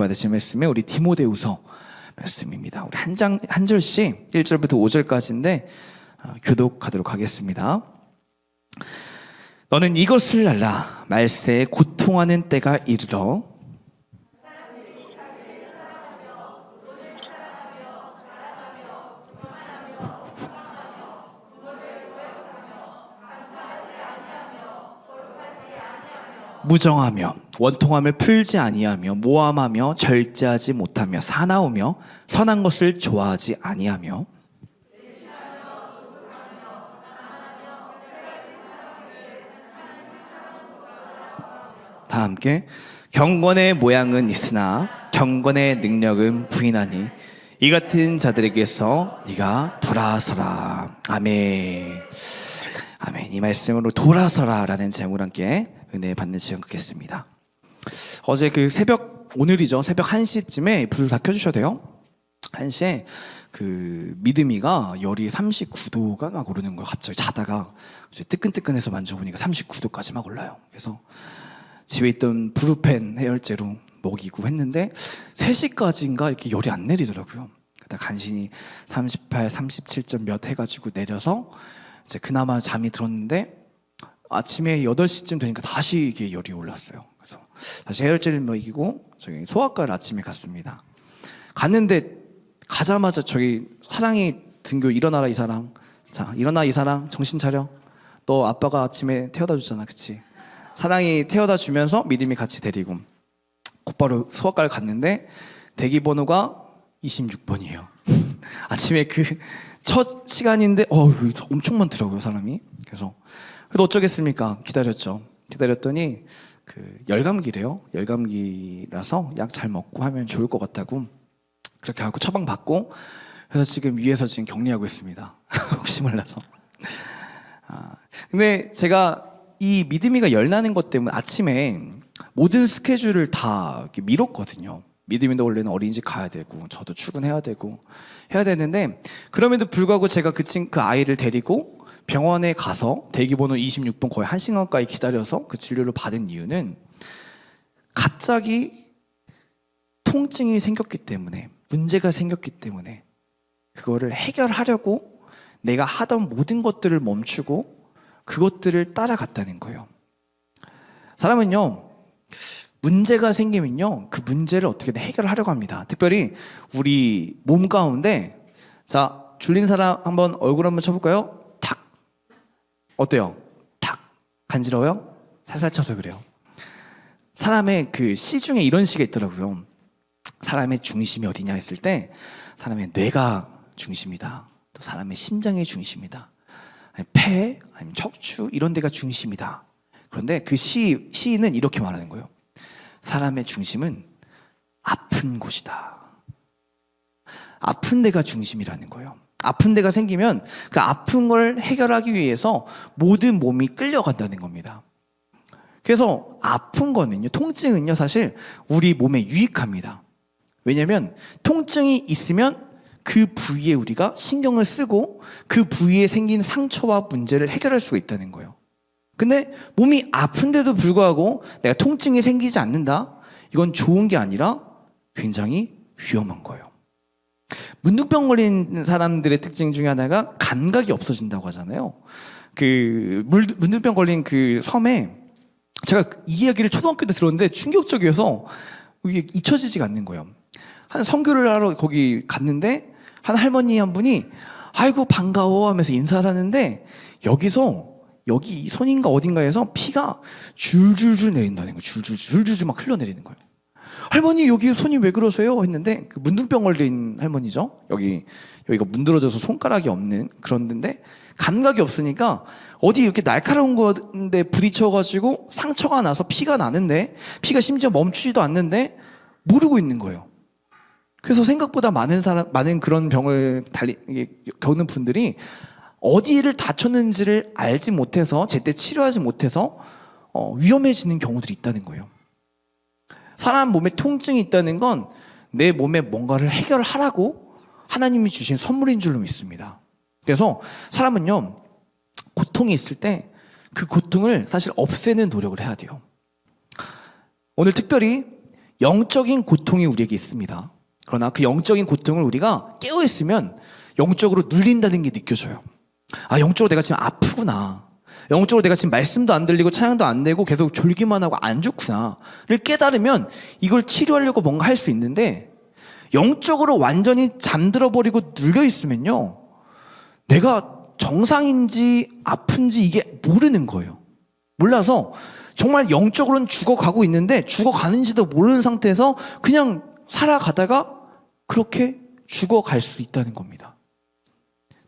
받으실 말씀은 우리 디모데후서 말씀입니다. 우리 한 절씩 1절부터 5절까지인데 교독하도록 하겠습니다. 너는 이것을 알라. 말세에 고통하는 때가 이르러 무정하며 원통함을 풀지 아니하며 모함하며 절제하지 못하며 사나우며 선한 것을 좋아하지 아니하며 다 함께 경건의 모양은 있으나 경건의 능력은 부인하니 이 같은 자들에게서 네가 돌아서라. 아멘. 아멘. 이 말씀으로 돌아서라라는 제목으로 함께 은혜 받는 시간 갖겠습니다. 어제 그 오늘이죠. 새벽 1시쯤에 불 다 켜주셔야 돼요. 1시에 그 믿음이가 열이 39도가 막 오르는 거예요. 갑자기 자다가 뜨끈뜨끈해서 만져보니까 39도까지 막 올라요. 그래서 집에 있던 브루펜 해열제로 먹이고 했는데 3시까지인가 이렇게 열이 안 내리더라고요. 그러다 간신히 38, 37점 몇 해가지고 내려서 이제 그나마 잠이 들었는데 아침에 8시쯤 되니까 다시 이게 열이 올랐어요. 그래서 다시 해열제를 먹이고 저기 소아과를 아침에 갔습니다. 갔는데 가자마자 저기 사랑이 등교 일어나라 이 사람. 자, 일어나 이 사람. 정신 차려. 너 아빠가 아침에 태워다 줬잖아. 그치? 사랑이 태워다 주면서 믿음이 같이 데리고 곧바로 소아과를 갔는데 대기번호가 26번이에요. 아침에 그 첫 시간인데 엄청 많더라고요, 사람이. 그래서 어쩌겠습니까? 기다렸죠. 기다렸더니 그 열감기래요. 열감기라서 약 잘 먹고 하면 좋을 것 같다고 그렇게 하고 처방 받고 그래서 지금 위에서 지금 격리하고 있습니다. 혹시 몰라서. 근데 제가 이 믿음이가 열 나는 것 때문에 아침에 모든 스케줄을 다 이렇게 미뤘거든요. 믿음이도 원래는 어린이집 가야 되고 저도 출근해야 되고 해야 되는데 그럼에도 불구하고 제가 그 아이를 데리고 병원에 가서 대기번호 26번 거의 1시간 가까이 기다려서 그 진료를 받은 이유는 갑자기 통증이 생겼기 때문에 문제가 생겼기 때문에 그거를 해결하려고 내가 하던 모든 것들을 멈추고 그것들을 따라갔다는 거예요. 사람은요 문제가 생기면요 그 문제를 어떻게든 해결하려고 합니다. 특별히 우리 몸 가운데 자 졸린 사람 한번 얼굴 한번 쳐볼까요? 탁 어때요? 탁 간지러워요? 살살 쳐서 그래요. 사람의 그 시중에 이런 시가 있더라고요. 사람의 중심이 어디냐 했을 때 사람의 뇌가 중심이다. 또 사람의 심장이 중심이다. 아니면 폐, 아니면 척추 이런 데가 중심이다. 그런데 그 시인은 이렇게 말하는 거예요. 사람의 중심은 아픈 곳이다. 아픈 데가 중심이라는 거예요. 아픈 데가 생기면 그 아픈 걸 해결하기 위해서 모든 몸이 끌려간다는 겁니다. 그래서 아픈 거는요, 통증은요, 사실 우리 몸에 유익합니다. 왜냐하면 통증이 있으면 그 부위에 우리가 신경을 쓰고 그 부위에 생긴 상처와 문제를 해결할 수가 있다는 거예요. 근데 몸이 아픈데도 불구하고 내가 통증이 생기지 않는다? 이건 좋은 게 아니라 굉장히 위험한 거예요. 문둥병 걸린 사람들의 특징 중에 하나가 감각이 없어진다고 하잖아요. 그 문둥병 걸린 그 섬에 제가 이 이야기를 초등학교 때 들었는데 충격적이어서 이게 잊혀지지가 않는 거예요. 한 선교를 하러 거기 갔는데 한 할머니 한 분이 아이고 반가워 하면서 인사를 하는데 여기 손인가 어딘가에서 피가 줄줄줄 내린다는 거예요. 줄줄줄 막 흘러내리는 거예요. 할머니 여기 손이 왜 그러세요? 했는데 그 문둥병 걸린 할머니죠. 여기가 문드러져서 손가락이 없는 그런 데인데 감각이 없으니까 어디 이렇게 날카로운 건데 부딪혀가지고 상처가 나서 피가 나는데 피가 심지어 멈추지도 않는데 모르고 있는 거예요. 그래서 생각보다 많은 그런 병을 겪는 분들이 어디를 다쳤는지를 알지 못해서 제때 치료하지 못해서 위험해지는 경우들이 있다는 거예요. 사람 몸에 통증이 있다는 건 내 몸에 뭔가를 해결하라고 하나님이 주신 선물인 줄로 믿습니다. 그래서 사람은요 고통이 있을 때 그 고통을 사실 없애는 노력을 해야 돼요. 오늘 특별히 영적인 고통이 우리에게 있습니다. 그러나 그 영적인 고통을 우리가 깨어있으면 영적으로 눌린다는 게 느껴져요. 아, 영적으로 내가 지금 아프구나. 영적으로 내가 지금 말씀도 안 들리고 찬양도 안 되고 계속 졸기만 하고 안 좋구나를 깨달으면 이걸 치료하려고 뭔가 할 수 있는데, 영적으로 완전히 잠들어 버리고 눌려 있으면요, 내가 정상인지 아픈지 이게 모르는 거예요. 몰라서 정말 영적으로는 죽어가고 있는데 죽어가는지도 모르는 상태에서 그냥 살아가다가 그렇게 죽어갈 수 있다는 겁니다.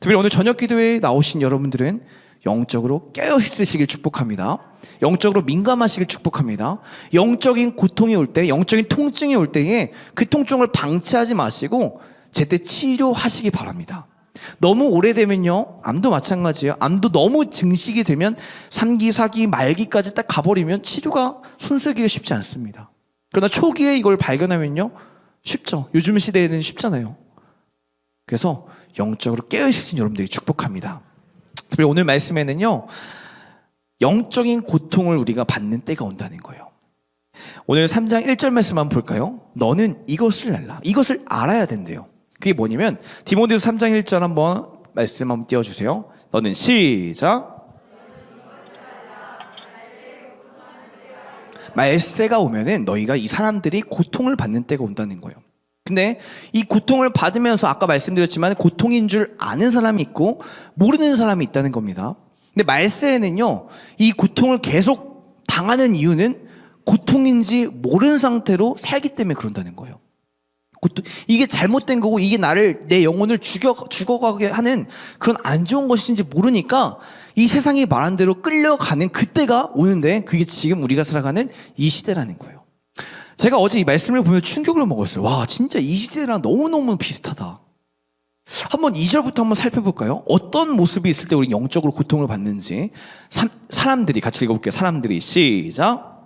특별히 오늘 저녁 기도회에 나오신 여러분들은 영적으로 깨어있으시길 축복합니다. 영적으로 민감하시길 축복합니다. 영적인 고통이 올 때, 영적인 통증이 올 때에 그 통증을 방치하지 마시고 제때 치료하시기 바랍니다. 너무 오래되면요, 암도 마찬가지예요. 암도 너무 증식이 되면 3기, 4기, 말기까지 딱 가버리면 치료가 손쓰기가 쉽지 않습니다. 그러나 초기에 이걸 발견하면요, 쉽죠. 요즘 시대에는 쉽잖아요. 그래서 영적으로 깨어있으신 여러분들이 축복합니다. 특별히 오늘 말씀에는요, 영적인 고통을 우리가 받는 때가 온다는 거예요. 오늘 3장 1절 말씀 한번 볼까요? 너는 이것을 알라. 이것을 알아야 된대요. 그게 뭐냐면 디모데후서 3장 1절 한번 말씀 한번 띄워주세요. 너는 시작. 말세가 오면은 너희가 이 사람들이 고통을 받는 때가 온다는 거예요. 근데 이 고통을 받으면서 아까 말씀드렸지만 고통인 줄 아는 사람이 있고 모르는 사람이 있다는 겁니다. 근데 말세에는요, 이 고통을 계속 당하는 이유는 고통인지 모르는 상태로 살기 때문에 그런다는 거예요. 이게 잘못된 거고 이게 내 영혼을 죽어가게 하는 그런 안 좋은 것인지 모르니까 이 세상이 말한 대로 끌려가는 그때가 오는데, 그게 지금 우리가 살아가는 이 시대라는 거예요. 제가 어제 이 말씀을 보면 충격을 먹었어요. 와, 진짜 이 시대랑 너무너무 비슷하다. 한번 2절부터 한번 살펴볼까요? 어떤 모습이 있을 때 우리 영적으로 고통을 받는지. 사람들이 같이 읽어볼게요. 사람들이 시작.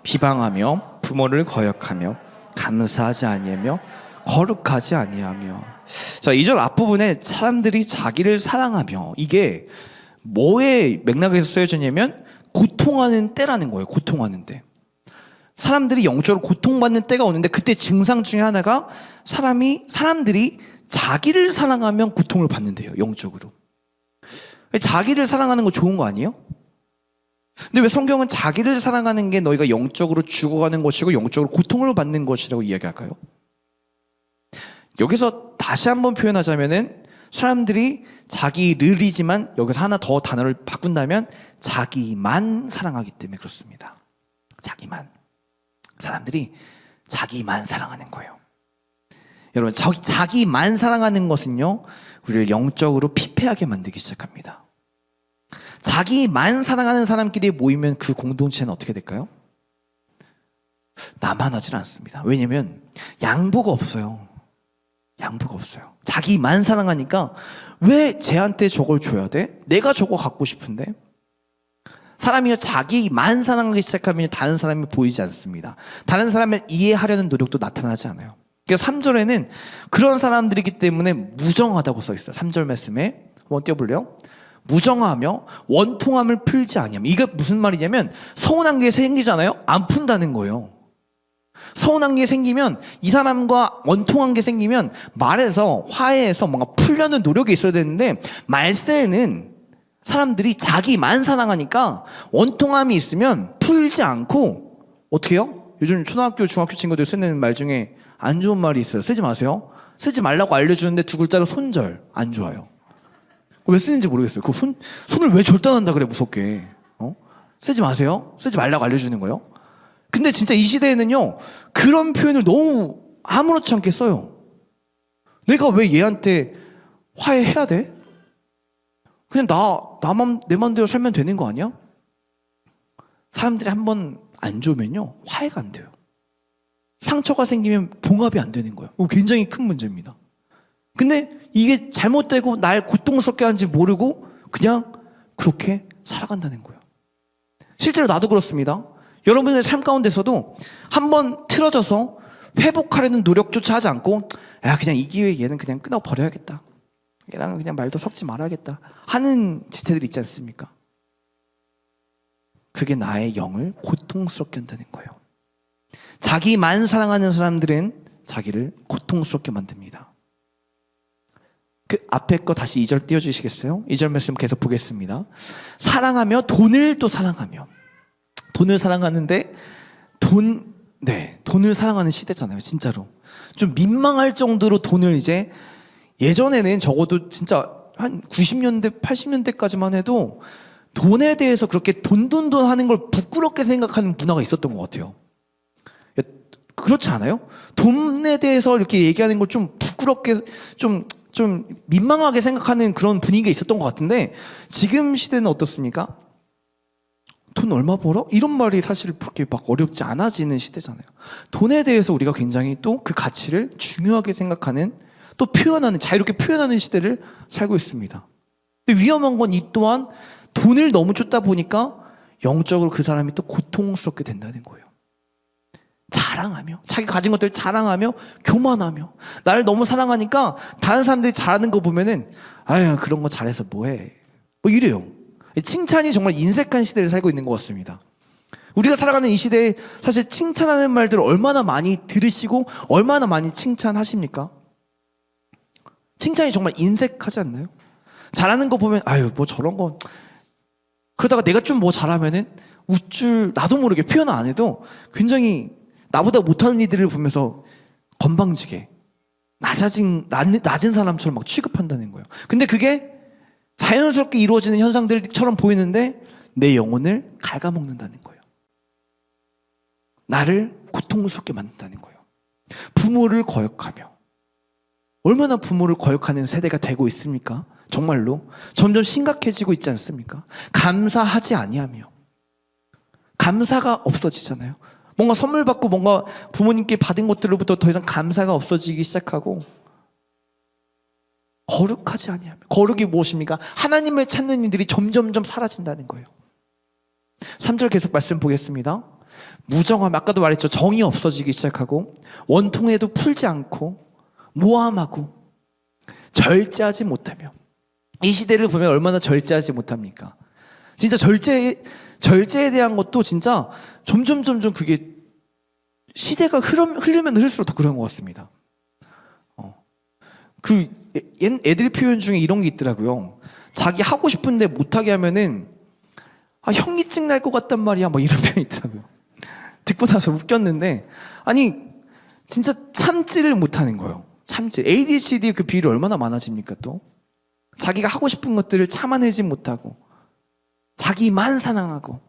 비방하며 부모를 거역하며 감사하지 아니하며 거룩하지 아니하며. 자, 2절 앞부분에 사람들이 자기를 사랑하며, 이게 뭐의 맥락에서 쓰여졌냐면 고통하는 때라는 거예요. 고통하는 때. 사람들이 영적으로 고통받는 때가 오는데 그때 증상 중에 하나가 사람들이 자기를 사랑하면 고통을 받는데요. 영적으로. 자기를 사랑하는 거 좋은 거 아니에요? 근데 왜 성경은 자기를 사랑하는 게 너희가 영적으로 죽어가는 것이고 영적으로 고통을 받는 것이라고 이야기할까요? 여기서 다시 한번 표현하자면은 사람들이 자기를이지만 여기서 하나 더 단어를 바꾼다면 자기만 사랑하기 때문에 그렇습니다. 자기만. 사람들이 자기만 사랑하는 거예요. 여러분, 자기만 사랑하는 것은요, 우리를 영적으로 피폐하게 만들기 시작합니다. 자기만 사랑하는 사람끼리 모이면 그 공동체는 어떻게 될까요? 나만하진 않습니다. 왜냐면 양보가 없어요. 양보가 없어요. 자기만 사랑하니까 왜 쟤한테 저걸 줘야 돼? 내가 저거 갖고 싶은데? 사람이요, 자기만 사랑하기 시작하면 다른 사람이 보이지 않습니다. 다른 사람을 이해하려는 노력도 나타나지 않아요. 그래서 3절에는 그런 사람들이기 때문에 무정하다고 써 있어요. 3절 말씀에 한번 띄워볼래요? 무정하며 원통함을 풀지 아니하며. 이게 무슨 말이냐면 서운한 게 생기잖아요. 안 푼다는 거예요. 서운한 게 생기면, 이 사람과 원통한 게 생기면 말해서 화해해서 뭔가 풀려는 노력이 있어야 되는데, 말세에는 사람들이 자기만 사랑하니까 원통함이 있으면 풀지 않고 어떻게 해요? 요즘 초등학교 중학교 친구들 쓰는 말 중에 안 좋은 말이 있어요. 쓰지 마세요. 쓰지 말라고 알려주는데 두 글자로 손절. 안 좋아요. 왜 쓰는지 모르겠어요. 그 손을 왜 절단한다 그래, 무섭게. 쓰지 마세요. 쓰지 말라고 알려주는 거예요. 근데 진짜 이 시대에는요, 그런 표현을 너무 아무렇지 않게 써요. 내가 왜 얘한테 화해해야 돼? 그냥 내 맘대로 살면 되는 거 아니야? 사람들이 한번 안 좋으면요, 화해가 안 돼요. 상처가 생기면 봉합이 안 되는 거예요. 굉장히 큰 문제입니다. 근데 이게 잘못되고 날 고통스럽게 하는지 모르고 그냥 그렇게 살아간다는 거예요. 실제로 나도 그렇습니다. 여러분의 삶 가운데서도 한번 틀어져서 회복하려는 노력조차 하지 않고, 야, 그냥 이 기회에 얘는 그냥 끊어버려야겠다, 얘랑 그냥 말도 섞지 말아야겠다 하는 지체들이 있지 않습니까? 그게 나의 영을 고통스럽게 한다는 거예요. 자기만 사랑하는 사람들은 자기를 고통스럽게 만듭니다. 그 앞에 거 다시 2절 띄워주시겠어요? 2절 말씀 계속 보겠습니다. 사랑하며 돈을 또 사랑하며. 돈을 사랑하는데 돈을 사랑하는 시대잖아요. 진짜로 좀 민망할 정도로 돈을 이제, 예전에는 적어도 진짜 한 90년대 80년대까지만 해도 돈에 대해서 그렇게 돈 하는 걸 부끄럽게 생각하는 문화가 있었던 것 같아요. 그렇지 않아요? 돈에 대해서 이렇게 얘기하는 걸 좀 부끄럽게, 좀 민망하게 생각하는 그런 분위기가 있었던 것 같은데, 지금 시대는 어떻습니까? 돈 얼마 벌어? 이런 말이 사실 그렇게 막 어렵지 않아지는 시대잖아요. 돈에 대해서 우리가 굉장히 또 그 가치를 중요하게 생각하는, 또 표현하는, 자유롭게 표현하는 시대를 살고 있습니다. 근데 위험한 건 이 또한 돈을 너무 쫓다 보니까 영적으로 그 사람이 또 고통스럽게 된다는 거예요. 자랑하며, 자기 가진 것들 자랑하며, 교만하며, 나를 너무 사랑하니까 다른 사람들이 잘하는 거 보면은 아유 그런 거 잘해서 뭐해, 뭐 이래요. 칭찬이 정말 인색한 시대를 살고 있는 것 같습니다. 우리가 살아가는 이 시대에 사실 칭찬하는 말들을 얼마나 많이 들으시고 얼마나 많이 칭찬하십니까? 칭찬이 정말 인색하지 않나요? 잘하는 거 보면 아유 뭐 저런 거, 그러다가 내가 좀 뭐 잘하면은 우쭐, 나도 모르게 표현 안 해도 굉장히 나보다 못하는 이들을 보면서 건방지게 낮은 사람처럼 막 취급한다는 거예요. 근데 그게 자연스럽게 이루어지는 현상들처럼 보이는데 내 영혼을 갉아먹는다는 거예요. 나를 고통스럽게 만든다는 거예요. 부모를 거역하며, 얼마나 부모를 거역하는 세대가 되고 있습니까? 정말로 점점 심각해지고 있지 않습니까? 감사하지 아니하며, 감사가 없어지잖아요. 뭔가 선물 받고 뭔가 부모님께 받은 것들로부터 더 이상 감사가 없어지기 시작하고, 거룩하지 아니하며, 거룩이 무엇입니까? 하나님을 찾는 이들이 점점점 사라진다는 거예요. 3절 계속 말씀 보겠습니다. 무정함, 아까도 말했죠. 정이 없어지기 시작하고, 원통에도 풀지 않고, 모함하고, 절제하지 못하며. 이 시대를 보면 얼마나 절제하지 못합니까? 진짜 절제에 대한 것도 진짜 점점 그게 시대가 흐르면 흐를수록 더 그런 것 같습니다. 그 애들 표현 중에 이런 게 있더라고요. 자기 하고 싶은데 못하게 하면은 현기증 날 것 같단 말이야, 뭐 이런 표현이 있더라고요. 듣고 나서 웃겼는데, 아니 진짜 참지를 못하는 거예요. 참지. ADHD 그 비율이 얼마나 많아집니까? 또 자기가 하고 싶은 것들을 참아내지 못하고, 자기만 사랑하고,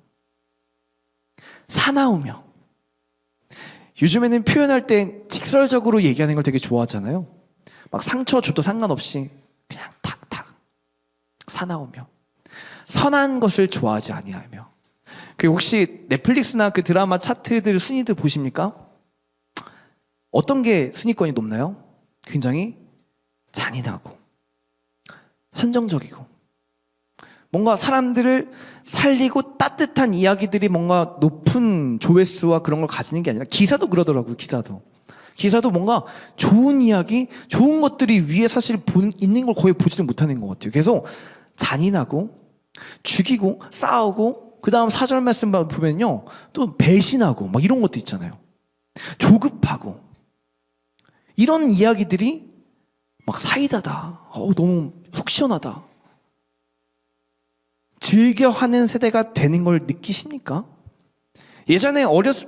사나우며. 요즘에는 표현할 때 직설적으로 얘기하는 걸 되게 좋아하잖아요. 막 상처 줘도 상관없이 그냥 탁탁 사나우며, 선한 것을 좋아하지 아니하며. 그리고 혹시 넷플릭스나 그 드라마 차트들 순위들 보십니까? 어떤 게 순위권이 높나요? 굉장히 잔인하고 선정적이고, 뭔가 사람들을 살리고 따뜻한 이야기들이 뭔가 높은 조회수와 그런 걸 가지는 게 아니라, 기사도 그러더라고요. 기사도 뭔가 좋은 이야기, 좋은 것들이 위에 사실 있는 걸 거의 보지도 못하는 것 같아요. 그래서 잔인하고 죽이고 싸우고, 그 다음 4절 말씀 보면요, 또 배신하고 막 이런 것도 있잖아요. 조급하고, 이런 이야기들이 막 사이다다, 너무 속 시원하다, 즐겨 하는 세대가 되는 걸 느끼십니까? 예전에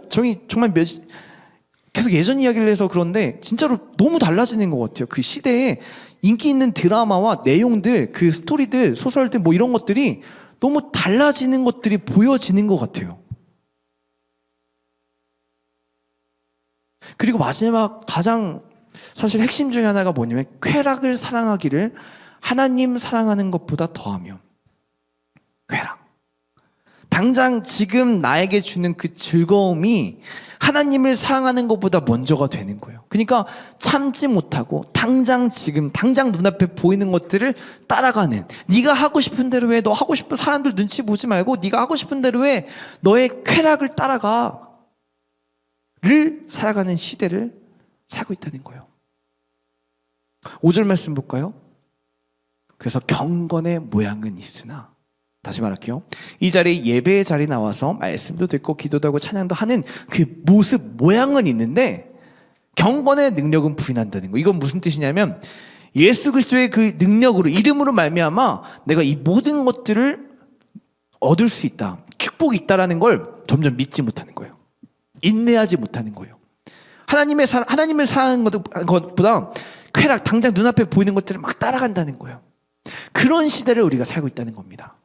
저희 정말 계속 예전 이야기를 해서 그런데 진짜로 너무 달라지는 것 같아요. 그 시대에 인기 있는 드라마와 내용들, 그 스토리들, 소설들 뭐 이런 것들이 너무 달라지는 것들이 보여지는 것 같아요. 그리고 마지막 가장 사실 핵심 중에 하나가 뭐냐면, 쾌락을 사랑하기를 하나님 사랑하는 것보다 더하며. 쾌락. 당장 지금 나에게 주는 그 즐거움이 하나님을 사랑하는 것보다 먼저가 되는 거예요. 그러니까 참지 못하고 당장 눈앞에 보이는 것들을 따라가는, 네가 하고 싶은 대로 해, 너 하고 싶은 사람들 눈치 보지 말고 네가 하고 싶은 대로 해, 너의 쾌락을 따라가 를 살아가는 시대를 살고 있다는 거예요. 5절 말씀 볼까요? 그래서 경건의 모양은 있으나 다시 말할게요. 이 자리에 예배의 자리에 나와서 말씀도 듣고 기도도 하고 찬양도 하는 그 모습, 모양은 있는데 경건의 능력은 부인한다는 거. 이건 무슨 뜻이냐면 예수 그리스도의 그 능력으로, 이름으로 말미암아 내가 이 모든 것들을 얻을 수 있다, 축복이 있다라는 걸 점점 믿지 못하는 거예요. 인내하지 못하는 거예요. 하나님을 사랑하는 것보다 쾌락, 당장 눈앞에 보이는 것들을 막 따라간다는 거예요. 그런 시대를 우리가 살고 있다는 겁니다.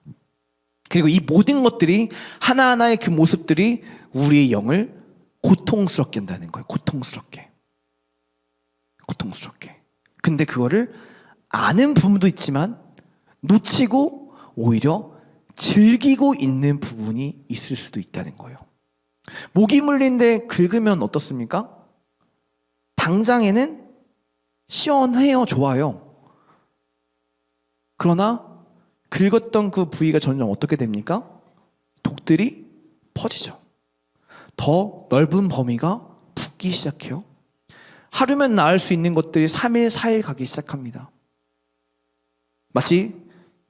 그리고 이 모든 것들이, 하나하나의 그 모습들이 우리의 영을 고통스럽게 한다는 거예요. 고통스럽게. 근데 그거를 아는 부분도 있지만 놓치고 오히려 즐기고 있는 부분이 있을 수도 있다는 거예요. 모기 물린데 긁으면 어떻습니까? 당장에는 시원해요, 좋아요. 그러나 긁었던 그 부위가 점점 어떻게 됩니까? 독들이 퍼지죠. 더 넓은 범위가 붓기 시작해요. 하루면 나을 수 있는 것들이 3일, 4일 가기 시작합니다. 마치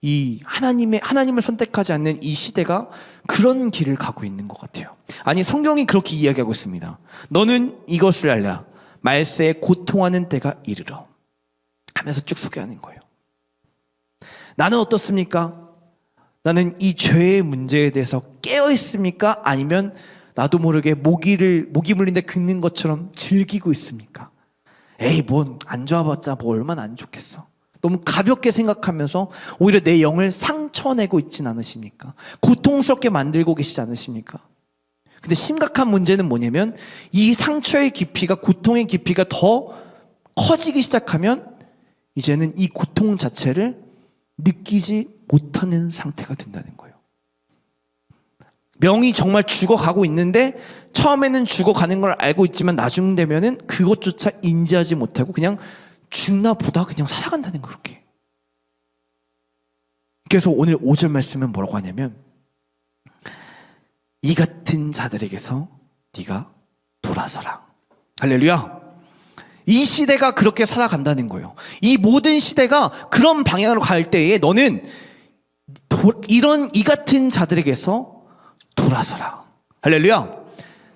이 하나님을 선택하지 않는 이 시대가 그런 길을 가고 있는 것 같아요. 아니, 성경이 그렇게 이야기하고 있습니다. 너는 이것을 알라. 말세에 고통하는 때가 이르러. 하면서 쭉 소개하는 거예요. 나는 어떻습니까? 나는 이 죄의 문제에 대해서 깨어 있습니까? 아니면 나도 모르게 모기 물린데 긁는 것처럼 즐기고 있습니까? 에이, 뭐 안 좋아봤자 뭐 얼마나 안 좋겠어. 너무 가볍게 생각하면서 오히려 내 영을 상처내고 있진 않으십니까? 고통스럽게 만들고 계시지 않으십니까? 근데 심각한 문제는 뭐냐면 이 상처의 깊이가, 고통의 깊이가 더 커지기 시작하면 이제는 이 고통 자체를 느끼지 못하는 상태가 된다는 거예요. 명이 정말 죽어가고 있는데 처음에는 죽어가는 걸 알고 있지만 나중 되면은 그것조차 인지하지 못하고 그냥 죽나 보다 그냥 살아간다는 거, 그렇게. 그래서 오늘 5절 말씀은 뭐라고 하냐면 이 같은 자들에게서 네가 돌아서라. 할렐루야. 이 시대가 그렇게 살아간다는 거예요. 이 모든 시대가 그런 방향으로 갈 때에 너는 이 같은 자들에게서 돌아서라. 할렐루야.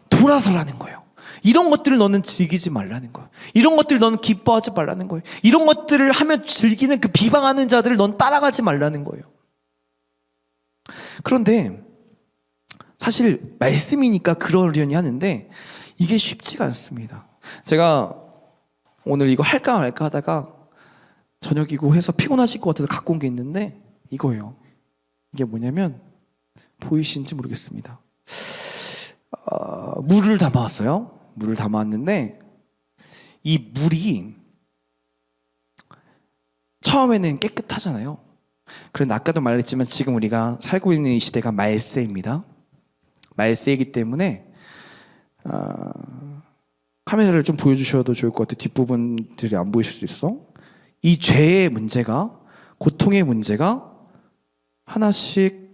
돌아서라는 거예요. 이런 것들을 너는 즐기지 말라는 거예요. 이런 것들을 너는 기뻐하지 말라는 거예요. 이런 것들을 하며 즐기는 그 비방하는 자들을 넌 따라가지 말라는 거예요. 그런데 사실 말씀이니까 그러려니 하는데 이게 쉽지가 않습니다. 제가 오늘 이거 할까 말까 하다가 저녁이고 해서 피곤하실 것 같아서 갖고 온 게 있는데 이거예요. 이게 뭐냐면 보이시는지 모르겠습니다. 물을 담아왔어요. 물을 담아왔는데 이 물이 처음에는 깨끗하잖아요. 그런데 아까도 말했지만 지금 우리가 살고 있는 이 시대가 말세입니다. 말세이기 때문에 카메라를 좀 보여주셔도 좋을 것 같아요. 뒷부분들이 안 보이실 수 있어. 이 죄의 문제가, 고통의 문제가 하나씩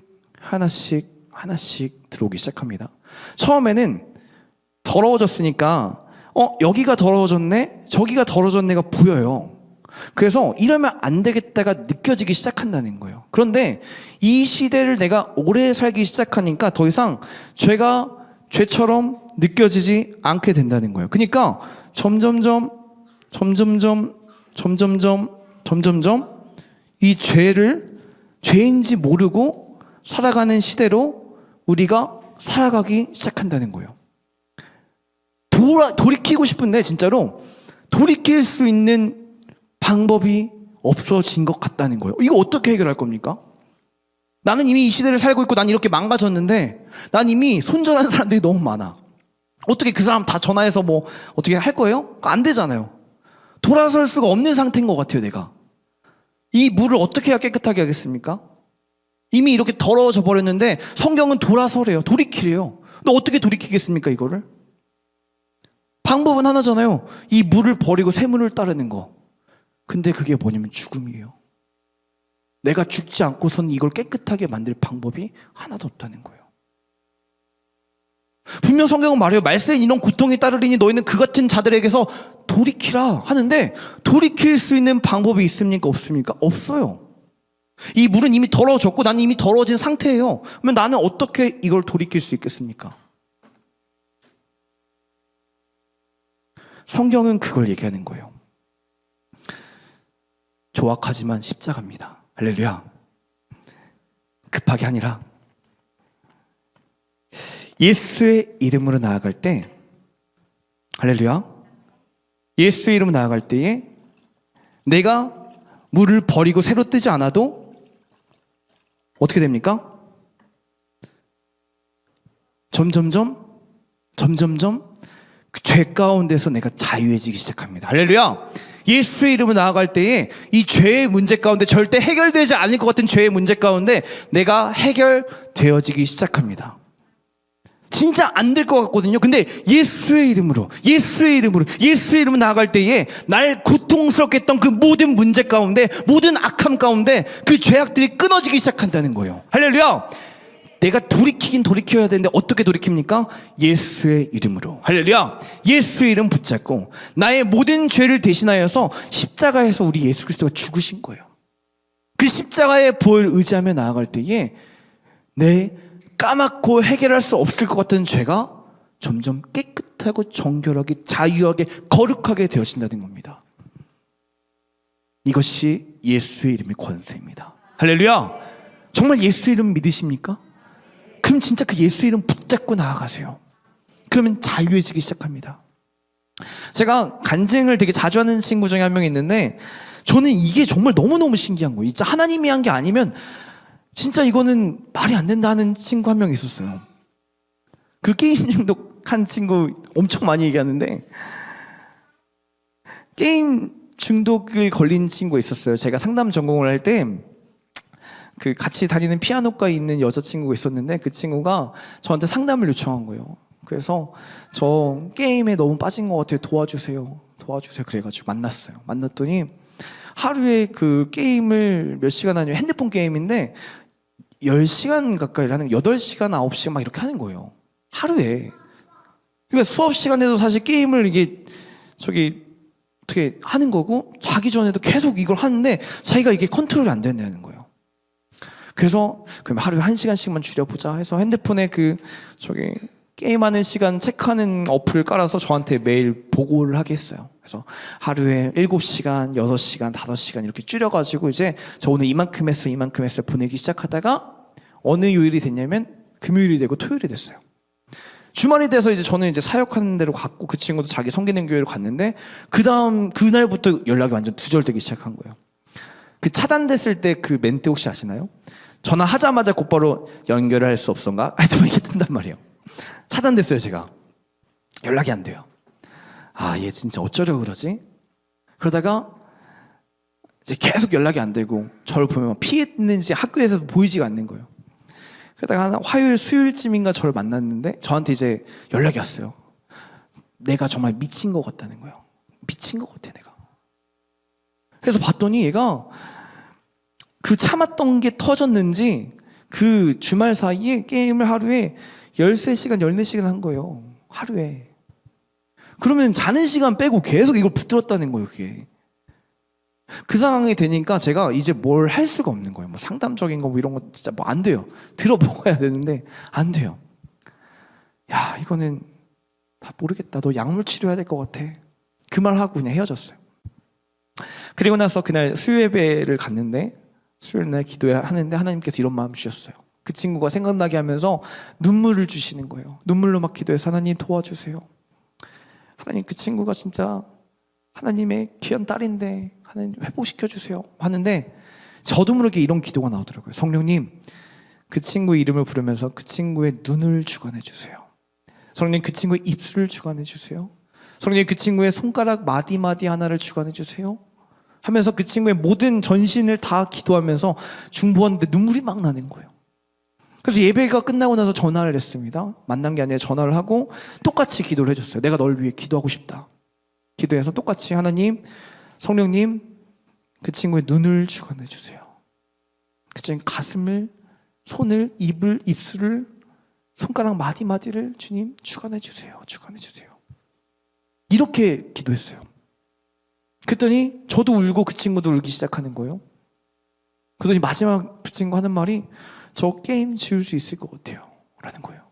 들어오기 시작합니다. 처음에는 더러워졌으니까 여기가 더러워졌네, 저기가 더러워졌네가 보여요. 그래서 이러면 안 되겠다가 느껴지기 시작한다는 거예요. 그런데 이 시대를 내가 오래 살기 시작하니까 더 이상 죄가 죄처럼 느껴지지 않게 된다는 거예요. 그러니까 점점점 이 죄를 죄인지 모르고 살아가는 시대로 우리가 살아가기 시작한다는 거예요. 돌이키고 싶은데 진짜로 돌이킬 수 있는 방법이 없어진 것 같다는 거예요. 이거 어떻게 해결할 겁니까? 나는 이미 이 시대를 살고 있고 난 이렇게 망가졌는데 난 이미 손절하는 사람들이 너무 많아. 어떻게 그 사람 다 전화해서 뭐 어떻게 할 거예요? 안 되잖아요. 돌아설 수가 없는 상태인 것 같아요, 내가. 이 물을 어떻게 해야 깨끗하게 하겠습니까? 이미 이렇게 더러워져 버렸는데 성경은 돌아서래요. 돌이키래요. 너 어떻게 돌이키겠습니까, 이거를? 방법은 하나잖아요. 이 물을 버리고 새 물을 따르는 거. 근데 그게 뭐냐면 죽음이에요. 내가 죽지 않고선 이걸 깨끗하게 만들 방법이 하나도 없다는 거예요. 분명 성경은 말해요. 말세에 이런 고통이 따르리니 너희는 그 같은 자들에게서 돌이키라 하는데 돌이킬 수 있는 방법이 있습니까? 없습니까? 없어요. 이 물은 이미 더러워졌고 나는 이미 더러워진 상태예요. 그러면 나는 어떻게 이걸 돌이킬 수 있겠습니까? 성경은 그걸 얘기하는 거예요. 조악하지만 십자가입니다. 할렐루야. 급하게 아니라 예수의 이름으로 나아갈 때, 할렐루야, 예수의 이름으로 나아갈 때에 내가 물을 버리고 새로 뜨지 않아도 어떻게 됩니까? 점점점 그 죄 가운데서 내가 자유해지기 시작합니다. 할렐루야. 예수의 이름으로 나아갈 때에 이 죄의 문제 가운데, 절대 해결되지 않을 것 같은 죄의 문제 가운데 내가 해결되어지기 시작합니다. 진짜 안 될 것 같거든요. 근데 예수의 이름으로 나아갈 때에 날 고통스럽게 했던 그 모든 문제 가운데, 모든 악함 가운데 그 죄악들이 끊어지기 시작한다는 거예요. 할렐루야. 내가 돌이켜야 되는데 어떻게 돌이킵니까? 예수의 이름으로. 할렐루야. 예수의 이름 붙잡고 나의 모든 죄를 대신하여서 십자가에서 우리 예수 그리스도가 죽으신 거예요. 그 십자가의 보혈을 의지하며 나아갈 때에 내 까맣고 해결할 수 없을 것 같은 죄가 점점 깨끗하고 정결하게, 자유하게, 거룩하게 되어진다는 겁니다. 이것이 예수의 이름의 권세입니다. 할렐루야. 정말 예수의 이름 믿으십니까? 그럼 진짜 그 예수의 이름 붙잡고 나아가세요. 그러면 자유해지기 시작합니다. 제가 간증을 되게 자주 하는 친구 중에 한 명 있는데, 저는 이게 정말 너무너무 신기한 거예요. 진짜 하나님이 한 게 아니면 진짜 이거는 말이 안 된다 하는 친구 한 명 있었어요. 그 게임 중독한 친구 엄청 많이 얘기하는데, 게임 중독을 걸린 친구가 있었어요. 제가 상담 전공을 할 때 그 같이 다니는 피아노과에 있는 여자친구가 있었는데, 그 친구가 저한테 상담을 요청한 거예요. 그래서 저 게임에 너무 빠진 것 같아요. 도와주세요. 그래가지고 만났더니 하루에 그 게임을 몇 시간 하냐면, 핸드폰 게임인데 10시간 가까이 하는, 8시간 9시간 막 이렇게 하는 거예요. 하루에. 그러니까 수업 시간에도 사실 게임을 어떻게 하는 거고, 자기 전에도 계속 이걸 하는데 자기가 이게 컨트롤이 안 된다는 거예요. 그래서 그럼 하루에 1시간씩만 줄여보자 해서 핸드폰에 게임하는 시간 체크하는 어플을 깔아서 저한테 매일 보고를 하게 했어요. 그래서 하루에 7시간, 6시간, 5시간 이렇게 줄여가지고 이제 저 오늘 이만큼 했어 보내기 시작하다가 어느 요일이 됐냐면 금요일이 되고 토요일이 됐어요. 주말이 돼서 이제 저는 이제 사역하는 데로 갔고, 그 친구도 자기 섬기는 교회로 갔는데, 그날부터 연락이 완전 두절되기 시작한 거예요. 그 차단됐을 때 그 멘트 혹시 아시나요? 전화하자마자 곧바로 연결을 할 수 없었가? 하여튼 이게 뜬단 말이에요. 차단됐어요, 제가. 연락이 안 돼요. 아, 얘 진짜 어쩌려고 그러지? 그러다가 이제 계속 연락이 안 되고, 저를 보면 피했는지 학교에서 보이지가 않는 거예요. 그러다가 화요일, 수요일쯤인가 저를 만났는데 저한테 이제 연락이 왔어요. 내가 정말 미친 것 같다는 거예요. 미친 것 같아, 내가. 그래서 봤더니 얘가 그 참았던 게 터졌는지 그 주말 사이에 게임을 하루에 13시간, 14시간 한 거예요. 하루에. 그러면 자는 시간 빼고 계속 이걸 붙들었다는 거예요, 그게. 그 상황이 되니까 제가 이제 뭘 할 수가 없는 거예요. 뭐 상담적인 거 뭐 이런 거 진짜 뭐 안 돼요. 들어먹어야 되는데 안 돼요. 야, 이거는 다 모르겠다. 너 약물 치료해야 될 것 같아. 그 말 하고 그냥 헤어졌어요. 그리고 나서 그날 수요 예배를 갔는데, 수요일 날 기도하는데 하나님께서 이런 마음 주셨어요. 그 친구가 생각나게 하면서 눈물을 주시는 거예요. 눈물로 막 기도해서 하나님 도와주세요. 하나님, 그 친구가 진짜 하나님의 귀한 딸인데 하나님 회복시켜 주세요 하는데, 저도 모르게 이런 기도가 나오더라고요. 성령님, 그 친구의 이름을 부르면서 그 친구의 눈을 주관해 주세요. 성령님, 그 친구의 입술을 주관해 주세요. 성령님, 그 친구의 손가락 마디마디 하나를 주관해 주세요 하면서 그 친구의 모든 전신을 다 기도하면서 중보하는데 눈물이 막 나는 거예요. 그래서 예배가 끝나고 나서 전화를 했습니다. 만난 게 아니라 전화를 하고 똑같이 기도를 해줬어요. 내가 널 위해 기도하고 싶다. 기도해서 똑같이 하나님, 성령님, 그 친구의 눈을 주관해 주세요. 그 친구의 가슴을, 손을, 입을, 입술을, 손가락 마디마디를 주님 주관해 주세요. 주관해 주세요. 이렇게 기도했어요. 그랬더니 저도 울고 그 친구도 울기 시작하는 거예요. 그러더니 마지막 친구 하는 말이 저 게임 지울 수 있을 것 같아요 라는 거예요.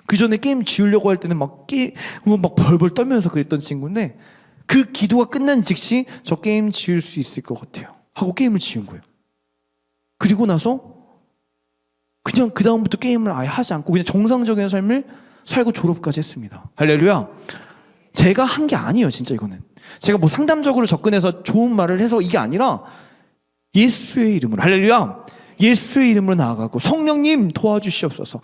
그 전에 게임 지우려고 할 때는 막 벌벌 떨면서 그랬던 친구인데 그 기도가 끝난 즉시 저 게임 지울 수 있을 것 같아요 하고 게임을 지운 거예요. 그리고 나서 그냥 그 다음부터 게임을 아예 하지 않고 그냥 정상적인 삶을 살고 졸업까지 했습니다. 할렐루야. 제가 한 게 아니에요 진짜. 이거는 제가 뭐 상담적으로 접근해서 좋은 말을 해서 이게 아니라 예수의 이름으로, 할렐루야, 예수의 이름으로 나아가고 성령님 도와주시옵소서.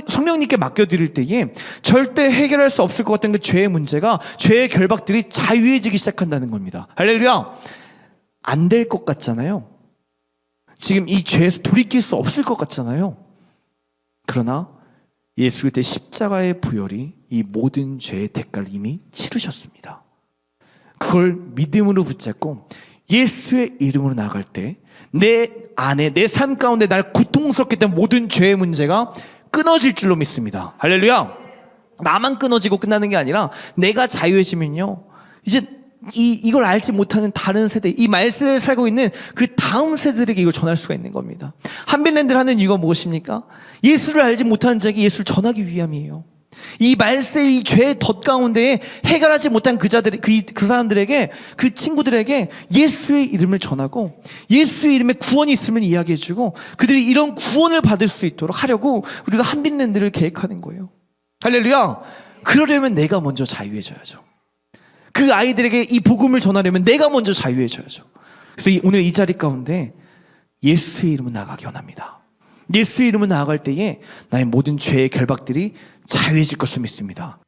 성령님께 맡겨드릴 때에 절대 해결할 수 없을 것 같은 그 죄의 문제가, 죄의 결박들이 자유해지기 시작한다는 겁니다. 할렐루야. 안 될 것 같잖아요. 지금 이 죄에서 돌이킬 수 없을 것 같잖아요. 그러나 예수 그리스도의 십자가의 보혈이 이 모든 죄의 대가를 이미 치르셨습니다. 그걸 믿음으로 붙잡고 예수의 이름으로 나아갈 때 내 안에, 내 삶 가운데 날 고통스럽게 했던 모든 죄의 문제가 끊어질 줄로 믿습니다. 할렐루야. 나만 끊어지고 끝나는 게 아니라 내가 자유해지면요, 이제 이걸 알지 못하는 다른 세대, 이 말세를 살고 있는 그 다음 세대들에게 이걸 전할 수가 있는 겁니다. 한빈랜드를 하는 이유가 무엇입니까? 예수를 알지 못하는 자에게 예수를 전하기 위함이에요. 이 말세의 이 죄의 덫 가운데에 해결하지 못한 그 사람들에게, 그 친구들에게 예수의 이름을 전하고 예수의 이름에 구원이 있음을 이야기해주고 그들이 이런 구원을 받을 수 있도록 하려고 우리가 한빈랜드를 계획하는 거예요. 할렐루야. 그러려면 내가 먼저 자유해져야죠. 그 아이들에게 이 복음을 전하려면 내가 먼저 자유해져야죠. 그래서 오늘 이 자리 가운데 예수의 이름으로 나아가기 원합니다. 예수의 이름으로 나아갈 때에 나의 모든 죄의 결박들이 자유해질 것을 믿습니다.